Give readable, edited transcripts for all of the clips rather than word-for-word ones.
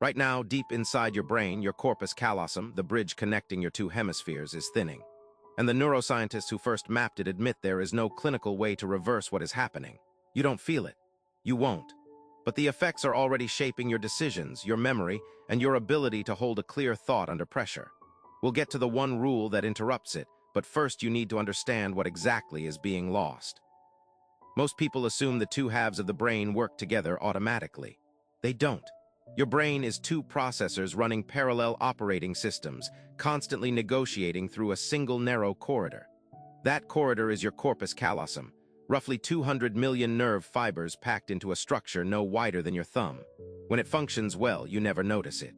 Right now, deep inside your brain, your corpus callosum, the bridge connecting your two hemispheres, is thinning. And the neuroscientists who first mapped it admit there is no clinical way to reverse what is happening. You don't feel it. You won't. But the effects are already shaping your decisions, your memory, and your ability to hold a clear thought under pressure. We'll get to the one rule that interrupts it, but first you need to understand what exactly is being lost. Most people assume the two halves of the brain work together automatically. They don't. Your brain is two processors running parallel operating systems, constantly negotiating through a single narrow corridor. That corridor is your corpus callosum, roughly 200 million nerve fibers packed into a structure no wider than your thumb. When it functions well, you never notice it.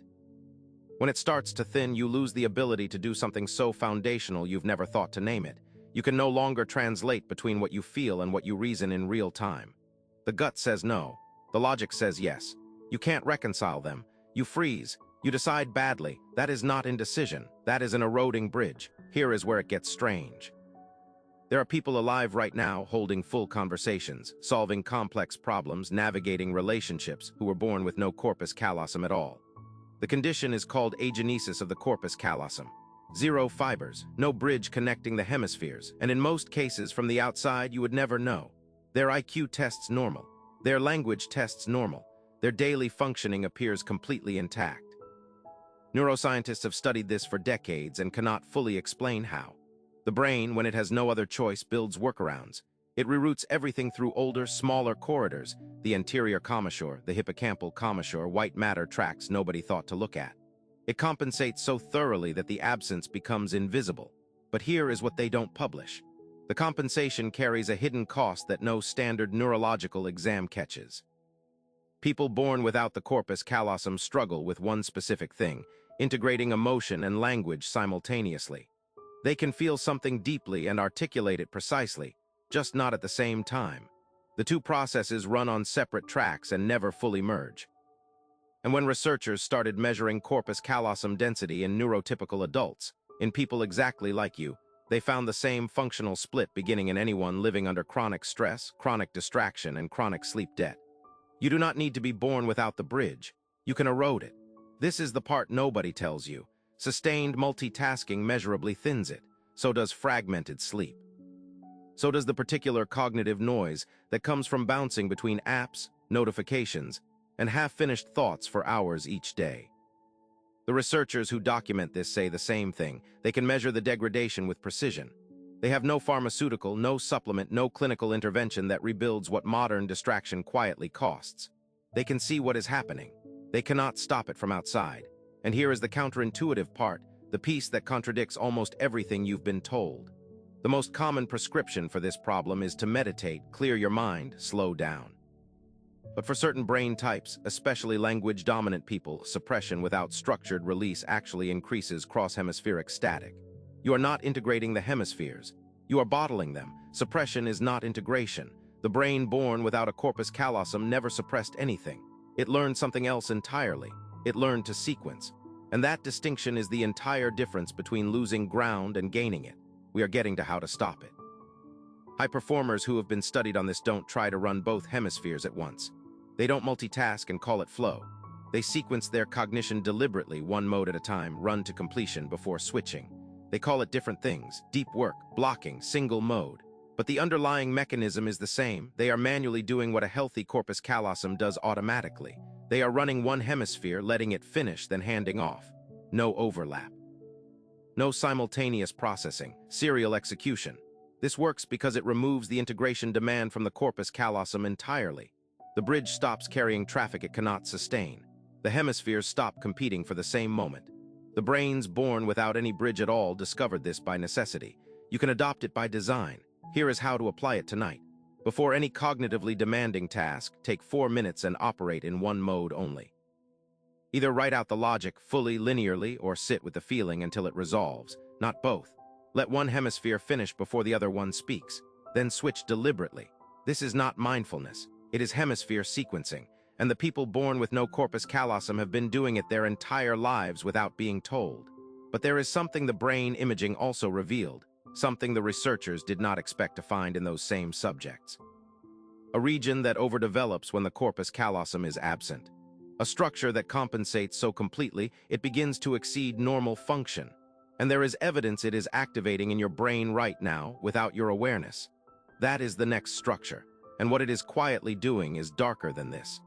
When it starts to thin, you lose the ability to do something so foundational you've never thought to name it. You can no longer translate between what you feel and what you reason in real time. The gut says no. The logic says yes. You can't reconcile them. You freeze. You decide badly. That is not indecision. That is an eroding bridge. Here is where it gets strange. There are people alive right now holding full conversations, solving complex problems, navigating relationships, who were born with no corpus callosum at all. The condition is called agenesis of the corpus callosum. Zero fibers, no bridge connecting the hemispheres, and in most cases from the outside you would never know. Their IQ tests normal. Their language tests normal. Their daily functioning appears completely intact. Neuroscientists have studied this for decades and cannot fully explain how. The brain, when it has no other choice, builds workarounds. It reroutes everything through older, smaller corridors, the anterior commissure, the hippocampal commissure, white matter tracts nobody thought to look at. It compensates so thoroughly that the absence becomes invisible. But here is what they don't publish. The compensation carries a hidden cost that no standard neurological exam catches. People born without the corpus callosum struggle with one specific thing, integrating emotion and language simultaneously. They can feel something deeply and articulate it precisely, just not at the same time. The two processes run on separate tracks and never fully merge. And when researchers started measuring corpus callosum density in neurotypical adults, in people exactly like you, they found the same functional split beginning in anyone living under chronic stress, chronic distraction, and chronic sleep debt. You do not need to be born without the bridge. You can erode it. This is the part nobody tells you. Sustained multitasking measurably thins it. So does fragmented sleep. So does the particular cognitive noise that comes from bouncing between apps, notifications, and half-finished thoughts for hours each day. The researchers who document this say the same thing. They can measure the degradation with precision. They have no pharmaceutical, no supplement, no clinical intervention that rebuilds what modern distraction quietly costs. They can see what is happening. They cannot stop it from outside. And here is the counterintuitive part, the piece that contradicts almost everything you've been told. The most common prescription for this problem is to meditate, clear your mind, slow down. But for certain brain types, especially language-dominant people, suppression without structured release actually increases cross-hemispheric static. You are not integrating the hemispheres. You are bottling them. Suppression is not integration. The brain born without a corpus callosum never suppressed anything. It learned something else entirely. It learned to sequence. And that distinction is the entire difference between losing ground and gaining it. We are getting to how to stop it. High performers who have been studied on this don't try to run both hemispheres at once. They don't multitask and call it flow. They sequence their cognition deliberately, one mode at a time, run to completion before switching. They call it different things: deep work, blocking, single mode. But the underlying mechanism is the same. They are manually doing what a healthy corpus callosum does automatically. They are running one hemisphere, letting it finish, then handing off. No overlap. No simultaneous processing, serial execution. This works because it removes the integration demand from the corpus callosum entirely. The bridge stops carrying traffic it cannot sustain. The hemispheres stop competing for the same moment. The brains born without any bridge at all discovered this by necessity. You can adopt it by design. Here is how to apply it tonight. Before any cognitively demanding task, take 4 minutes and operate in one mode only. Either write out the logic fully, linearly, or sit with the feeling until it resolves, not both. Let one hemisphere finish before the other one speaks, then switch deliberately. This is not mindfulness. It is hemisphere sequencing, and the people born with no corpus callosum have been doing it their entire lives without being told. But there is something the brain imaging also revealed, something the researchers did not expect to find in those same subjects. A region that overdevelops when the corpus callosum is absent. a structure that compensates so completely it begins to exceed normal function. And there is evidence it is activating in your brain right now without your awareness. That is the next structure, and what it is quietly doing is darker than this.